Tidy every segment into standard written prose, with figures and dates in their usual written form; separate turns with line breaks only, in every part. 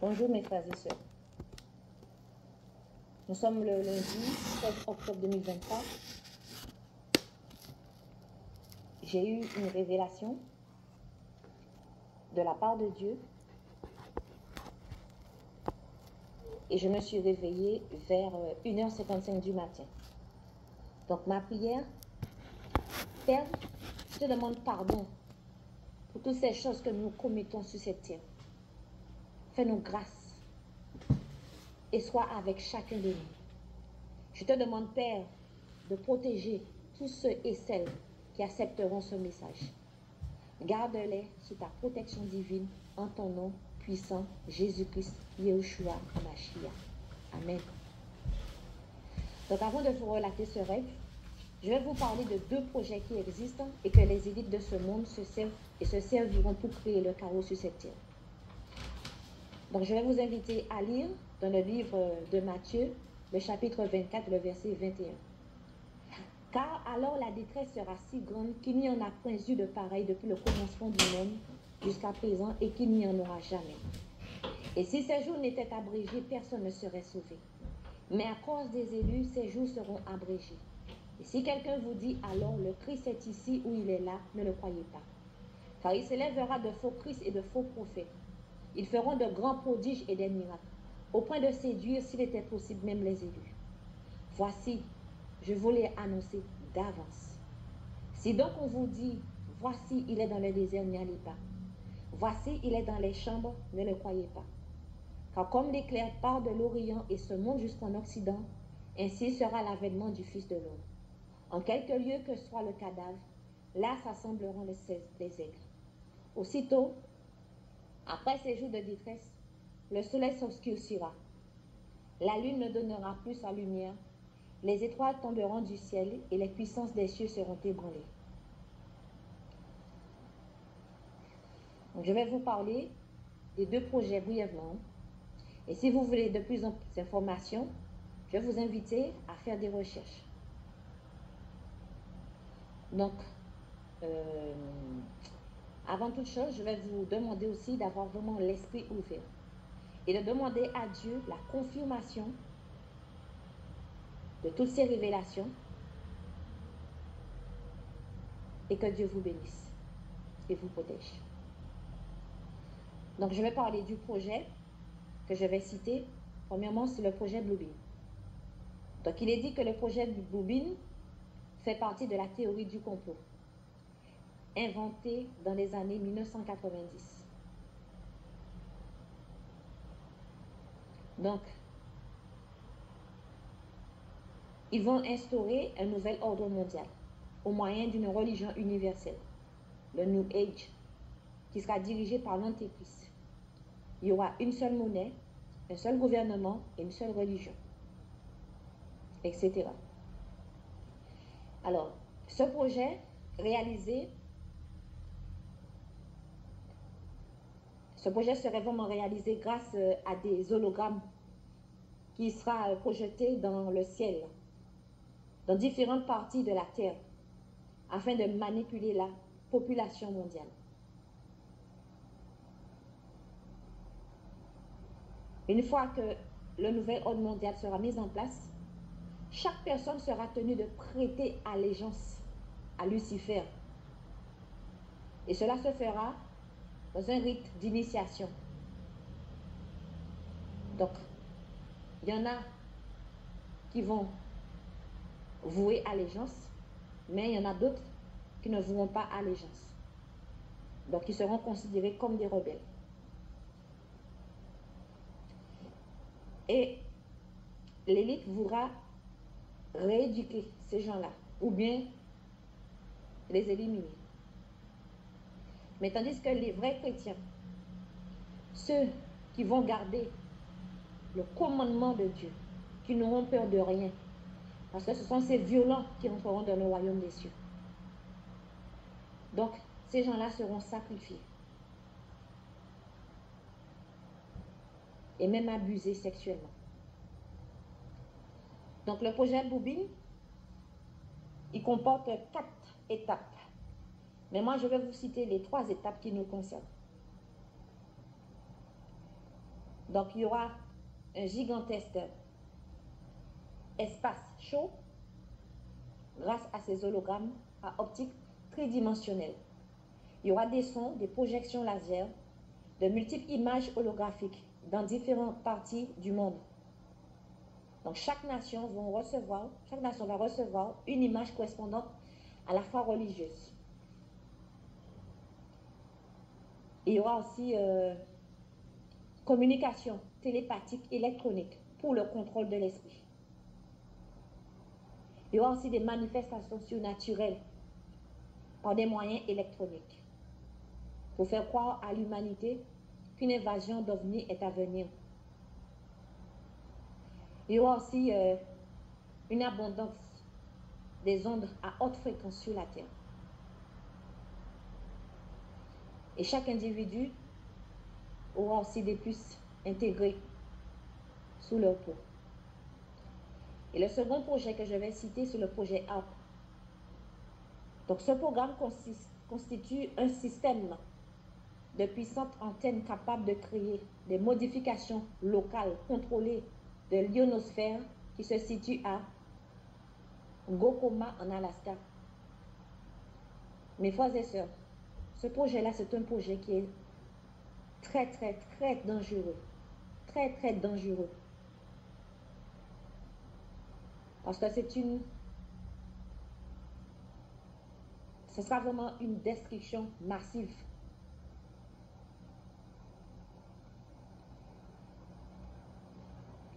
Bonjour mes frères et sœurs. Nous sommes le lundi 16 octobre 2023. J'ai eu une révélation de la part de Dieu et je me suis réveillée vers 1h55 du matin. Donc ma prière, Père, je te demande pardon pour toutes ces choses que nous commettons sur cette terre. Fais-nous grâce et sois avec chacun de nous. Je te demande, Père, de protéger tous ceux et celles qui accepteront ce message. Garde-les sous ta protection divine, en ton nom puissant, Jésus-Christ, Yahushua, Mashiach. Amen. Donc avant de vous relater ce rêve, je vais vous parler de deux projets qui existent et que les élites de ce monde se servent et se serviront pour créer le chaos sur cette terre. Donc je vais vous inviter à lire dans le livre de Matthieu, le chapitre 24, le verset 21. Car alors la détresse sera si grande qu'il n'y en a point eu de pareil depuis le commencement du monde jusqu'à présent et qu'il n'y en aura jamais. Et si ces jours n'étaient abrégés, personne ne serait sauvé. Mais à cause des élus, ces jours seront abrégés. Et si quelqu'un vous dit alors le Christ est ici ou il est là, ne le croyez pas. Car il s'élèvera de faux Christ et de faux prophètes. Ils feront de grands prodiges et des miracles, au point de séduire, s'il était possible, même les élus. Voici, je vous l'ai annoncé d'avance. Si donc on vous dit, voici, il est dans le désert, n'y allez pas. Voici, il est dans les chambres, ne le croyez pas. Car comme l'éclair part de l'Orient et se monte jusqu'en Occident, ainsi sera l'avènement du Fils de l'homme. En quelque lieu que soit le cadavre, là s'assembleront les aigles. Aussitôt, après ces jours de détresse, le soleil s'obscurcira. La lune ne donnera plus sa lumière. Les étoiles tomberont du ciel et les puissances des cieux seront ébranlées. Donc, je vais vous parler des deux projets brièvement. Et si vous voulez de plus en plus d'informations, je vais vous inviter à faire des recherches. Donc, avant toute chose, je vais vous demander aussi d'avoir vraiment l'esprit ouvert et de demander à Dieu la confirmation de toutes ces révélations et que Dieu vous bénisse et vous protège. Donc, je vais parler du projet que je vais citer. Premièrement, c'est le projet Bluebeam. Donc, il est dit que le projet Bluebeam fait partie de la théorie du complot, inventée dans les années 1990. Donc, ils vont instaurer un nouvel ordre mondial au moyen d'une religion universelle, le New Age, qui sera dirigé par l'Antéchrist. Il y aura une seule monnaie, un seul gouvernement et une seule religion, etc. Alors, ce projet serait vraiment réalisé grâce à des hologrammes qui sera projeté dans le ciel, dans différentes parties de la Terre, afin de manipuler la population mondiale. Une fois que le nouvel ordre mondial sera mis en place, chaque personne sera tenue de prêter allégeance à Lucifer. Et cela se fera dans un rite d'initiation. Donc, il y en a qui vont vouer allégeance, mais il y en a d'autres qui ne voueront pas allégeance. Donc, ils seront considérés comme des rebelles. Et l'élite voudra rééduquer ces gens-là, ou bien les éliminer. Mais tandis que les vrais chrétiens, ceux qui vont garder le commandement de Dieu, qui n'auront peur de rien, parce que ce sont ces violents qui entreront dans le royaume des cieux. Donc, ces gens-là seront sacrifiés et même abusés sexuellement. Donc, le projet Bluebeam, il comporte 4 étapes. Mais moi, je vais vous citer les 3 étapes qui nous concernent. Donc, il y aura un gigantesque espace chaud grâce à ces hologrammes à optique tridimensionnelle. Il y aura des sons, des projections laser, de multiples images holographiques dans différentes parties du monde. Donc, chaque nation va recevoir une image correspondante à la foi religieuse. Il y aura aussi communication télépathique électronique pour le contrôle de l'esprit. Il y aura aussi des manifestations surnaturelles par des moyens électroniques pour faire croire à l'humanité qu'une invasion d'OVNI est à venir. Il y aura aussi une abondance des ondes à haute fréquence sur la Terre. Et chaque individu aura aussi des puces intégrées sous leur peau. Et le second projet que je vais citer, c'est le projet HARP. Donc ce programme constitue un système de puissantes antennes capables de créer des modifications locales contrôlées de l'ionosphère qui se situe à Gokoma en Alaska. Mes frères et sœurs, ce projet-là, c'est un projet qui est très, très, très dangereux. Très, très dangereux. Parce que ce sera vraiment une destruction massive.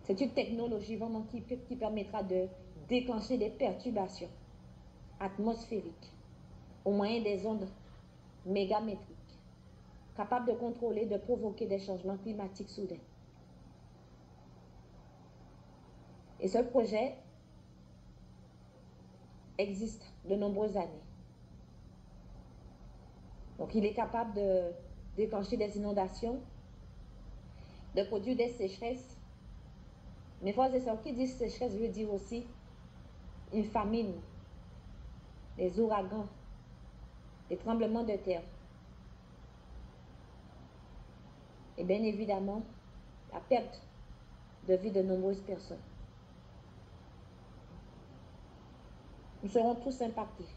C'est une technologie vraiment qui permettra de déclencher des perturbations atmosphériques au moyen des ondes mégamétriques, capables de contrôler, de provoquer des changements climatiques soudains. Et ce projet existe de nombreuses années. Donc, il est capable de déclencher des inondations, de produire des sécheresses. Mes frères et sœurs, qui dit sécheresse veut dire aussi une famine, des ouragans, des tremblements de terre. Et bien évidemment, la perte de vie de nombreuses personnes. Nous serons tous impactés.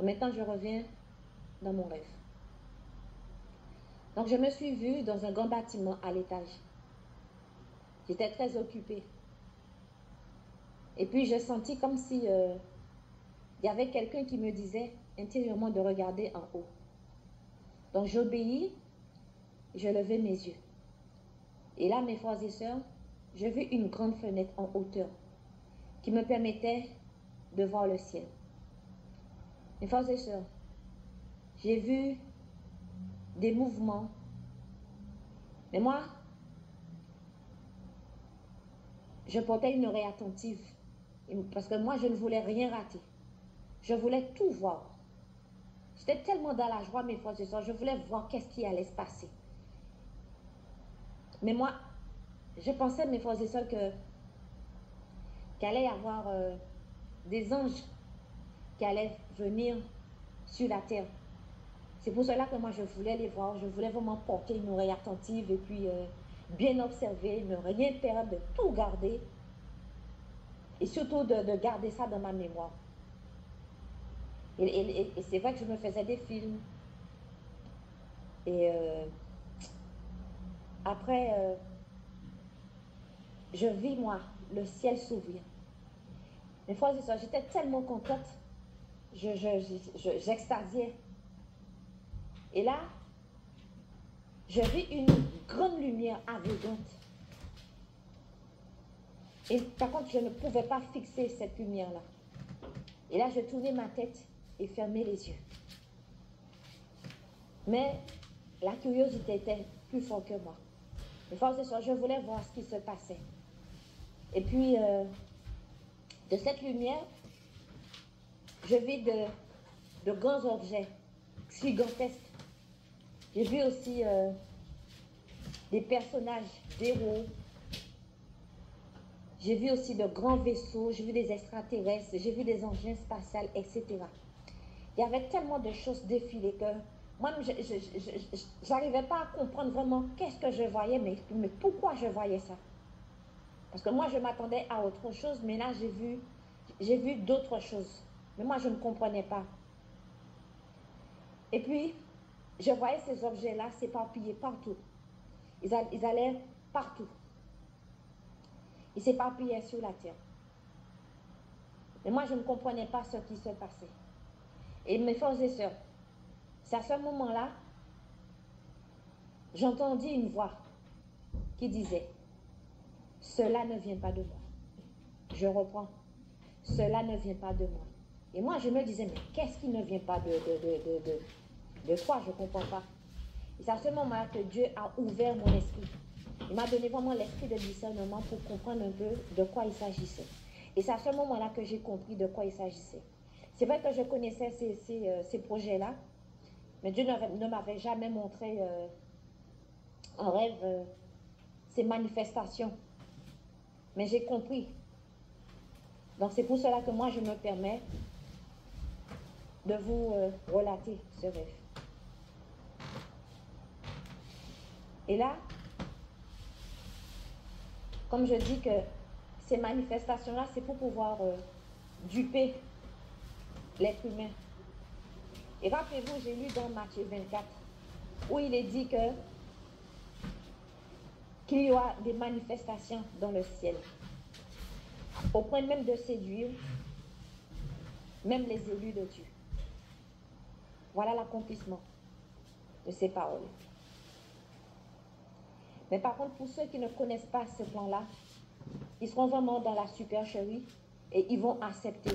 Maintenant, je reviens dans mon rêve. Donc, je me suis vue dans un grand bâtiment à l'étage. J'étais très occupée. Et puis, je sentis comme si il y avait quelqu'un qui me disait intérieurement de regarder en haut. Donc, j'obéis, je levai mes yeux. Et là, mes frères et sœurs, je vis une grande fenêtre en hauteur qui me permettait de voir le ciel. Mes frères et sœurs, j'ai vu des mouvements. Mais moi, je portais une oreille attentive parce que moi, je ne voulais rien rater. Je voulais tout voir. J'étais tellement dans la joie, mes frères et sœurs, je voulais voir qu'est-ce qui allait se passer. Mais moi, je pensais, mes frères et sœurs, qu'il allait y avoir des anges qui allaient venir sur la terre. C'est pour cela que moi, je voulais les voir. Je voulais vraiment porter une oreille attentive et puis bien observer, ne rien perdre, de tout garder. Et surtout de garder ça dans ma mémoire. Et c'est vrai que je me faisais des films. Et après, je vis, moi, le ciel s'ouvrir. Mes frères et sœurs, j'étais tellement contente. J'extasiais. Et là, je vis une grande lumière aveuglante. Et par contre, je ne pouvais pas fixer cette lumière-là. Et là, je tournais ma tête et fermais les yeux. Mais la curiosité était plus forte que moi. Mes frères et sœurs, je voulais voir ce qui se passait. Et puis, de cette lumière, je vis de grands objets gigantesques. J'ai vu aussi des personnages, des héros. J'ai vu aussi de grands vaisseaux, j'ai vu des extraterrestres, j'ai vu des engins spatials, etc. Il y avait tellement de choses défilées que Moi, je n'arrivais pas à comprendre vraiment qu'est-ce que je voyais, mais pourquoi je voyais ça. Parce que moi, je m'attendais à autre chose, mais là, j'ai vu d'autres choses. Mais moi, je ne comprenais pas. Et puis, je voyais ces objets-là s'éparpiller partout. Ils allaient partout. Ils s'éparpillaient sur la terre. Mais moi, je ne comprenais pas ce qui se passait. Et mes frères et sœurs, c'est à ce moment-là, j'entendis une voix qui disait, « Cela ne vient pas de moi. » Je reprends. « Cela ne vient pas de moi. » Et moi, je me disais, mais qu'est-ce qui ne vient pas de toi? Je ne comprends pas. Et c'est à ce moment-là que Dieu a ouvert mon esprit. Il m'a donné vraiment l'esprit de discernement pour comprendre un peu de quoi il s'agissait. Et c'est à ce moment-là que j'ai compris de quoi il s'agissait. C'est vrai que je connaissais ces projets-là, mais Dieu ne m'avait jamais montré en rêve ces manifestations. Mais j'ai compris. Donc c'est pour cela que moi je me permets de vous relater ce rêve. Et là, comme je dis que ces manifestations-là, c'est pour pouvoir duper l'être humain. Et rappelez-vous, j'ai lu dans Matthieu 24, où il est dit qu'il y aura des manifestations dans le ciel, au point même de séduire même les élus de Dieu. Voilà l'accomplissement de ces paroles. Mais par contre, pour ceux qui ne connaissent pas ce plan-là, ils seront vraiment dans la supercherie et ils vont accepter.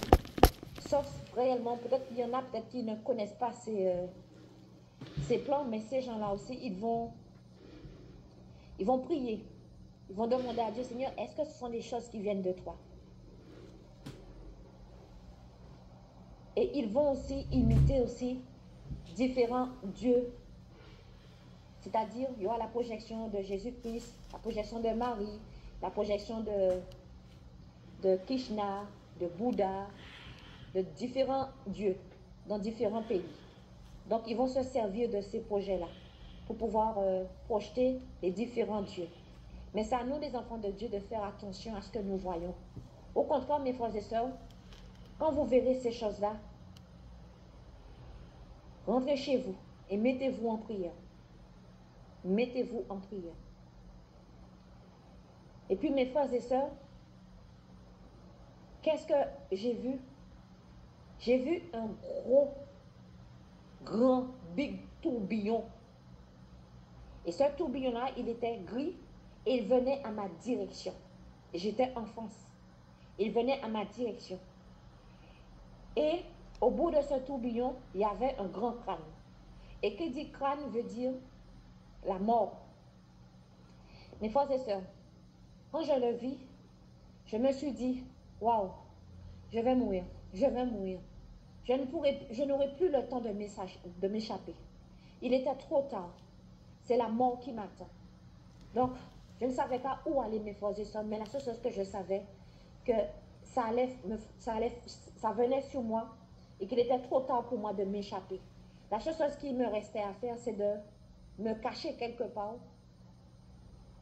Sauf réellement, peut-être qu'il y en a peut-être qui ne connaissent pas ces plans, mais ces gens-là aussi, ils vont prier. Ils vont demander à Dieu, Seigneur, est-ce que ce sont des choses qui viennent de toi? Et ils vont aussi imiter aussi différents dieux. C'est-à-dire, il y aura la projection de Jésus-Christ, la projection de Marie, la projection de Krishna, de Bouddha, de différents dieux dans différents pays. Donc, ils vont se servir de ces projets-là pour pouvoir projeter les différents dieux. Mais c'est à nous, les enfants de Dieu, de faire attention à ce que nous voyons. Au contraire, mes frères et sœurs, quand vous verrez ces choses-là, rentrez chez vous et mettez-vous en prière. Mettez-vous en prière. Et puis, mes frères et sœurs, qu'est-ce que j'ai vu? J'ai vu un grand, big tourbillon. Et ce tourbillon-là, il était gris et il venait à ma direction. J'étais en France. Il venait à ma direction. Et au bout de ce tourbillon, il y avait un grand crâne. Et qui dit crâne veut dire la mort. Mes frères et sœurs, quand je le vis, je me suis dit, waouh, je vais mourir, je vais mourir. Je n'aurai plus le temps de m'échapper. Il était trop tard. C'est la mort qui m'attend. Donc, je ne savais pas où aller, mes frères et sœurs, mais la seule chose que je savais, que ça venait sur moi et qu'il était trop tard pour moi de m'échapper. La seule chose qui me restait à faire, c'est de me cacher quelque part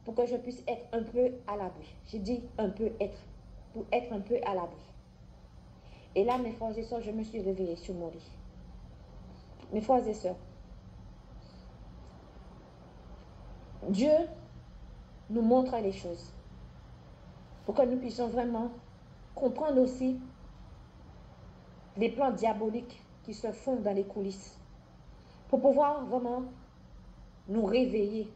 pour que je puisse être un peu à l'abri. J'ai dit un peu être, pour être un peu à l'abri. Et là, mes frères et sœurs, je me suis réveillée sur mon lit. Mes frères et sœurs, Dieu nous montre les choses pour que nous puissions vraiment comprendre aussi les plans diaboliques qui se font dans les coulisses, pour pouvoir vraiment nous réveiller.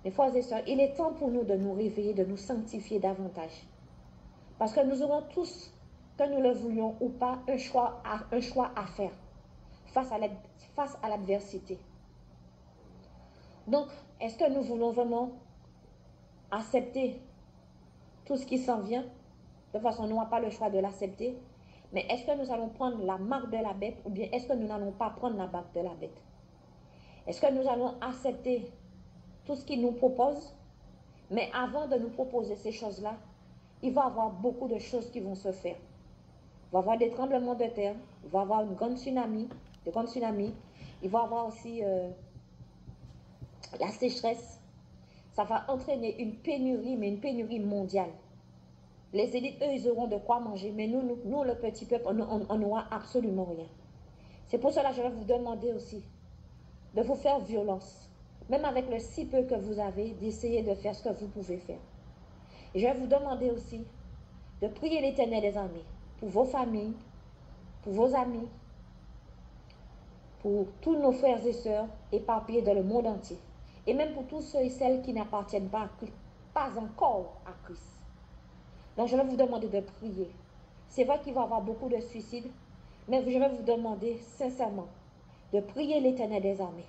Mes frères et sœurs, il est temps pour nous de nous réveiller, de nous sanctifier davantage. Parce que nous aurons tous, que nous le voulions ou pas, un choix à faire face à l'adversité. Donc, est-ce que nous voulons vraiment accepter tout ce qui s'en vient? De toute façon, nous n'avons pas le choix de l'accepter. Mais est-ce que nous allons prendre la marque de la bête ou bien est-ce que nous n'allons pas prendre la marque de la bête? Est-ce que nous allons accepter tout ce qu'il nous propose? Mais avant de nous proposer ces choses-là, il va y avoir beaucoup de choses qui vont se faire. Il va y avoir des tremblements de terre, il va y avoir une grande tsunami, des grands tsunamis, Il va y avoir aussi la sécheresse. Ça va entraîner une pénurie, mais une pénurie mondiale. Les élites, eux, ils auront de quoi manger, mais nous, le petit peuple, on n'aura absolument rien. C'est pour cela que je vais vous demander aussi de vous faire violence, même avec le si peu que vous avez, d'essayer de faire ce que vous pouvez faire. Et je vais vous demander aussi de prier l'Éternel des armées pour vos familles, pour vos amis, pour tous nos frères et sœurs éparpillés dans le monde entier. Et même pour tous ceux et celles qui n'appartiennent pas encore à Christ. Donc je vais vous demander de prier. C'est vrai qu'il va y avoir beaucoup de suicides, mais je vais vous demander sincèrement de prier l'Éternel des armées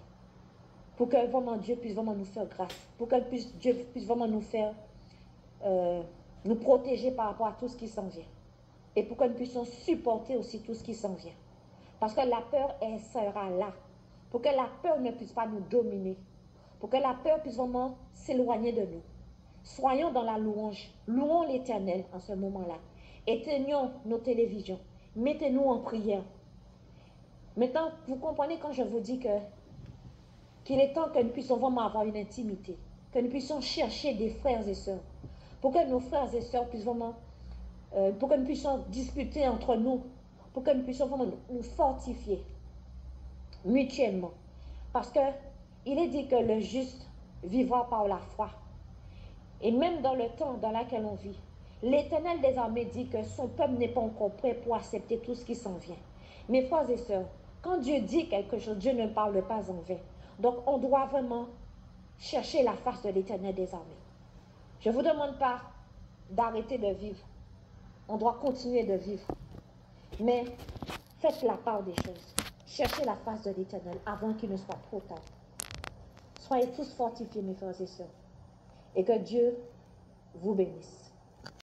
pour que vraiment Dieu puisse vraiment nous faire grâce, pour que Dieu puisse vraiment nous faire, nous protéger par rapport à tout ce qui s'en vient. Et pour que nous puissions supporter aussi tout ce qui s'en vient. Parce que la peur, elle sera là. Pour que la peur ne puisse pas nous dominer. Pour que la peur puisse vraiment s'éloigner de nous. Soyons dans la louange. Louons l'Éternel en ce moment-là. Éteignons nos télévisions. Mettez-nous en prière. Maintenant, vous comprenez quand je vous dis qu'il est temps que nous puissions vraiment avoir une intimité. Que nous puissions chercher des frères et sœurs. Pour que nos frères et sœurs puissent vraiment... pour que nous puissions discuter entre nous. Pour que nous puissions vraiment nous fortifier mutuellement. Parce que il est dit que le juste vivra par la foi. Et même dans le temps dans lequel on vit, l'Éternel des armées dit que son peuple n'est pas encore prêt pour accepter tout ce qui s'en vient. Mes frères et sœurs, quand Dieu dit quelque chose, Dieu ne parle pas en vain. Donc on doit vraiment chercher la face de l'Éternel des armées. Je ne vous demande pas d'arrêter de vivre. On doit continuer de vivre. Mais faites la part des choses. Cherchez la face de l'Éternel avant qu'il ne soit trop tard. Soyez tous fortifiés, mes frères et sœurs. Et que Dieu vous bénisse.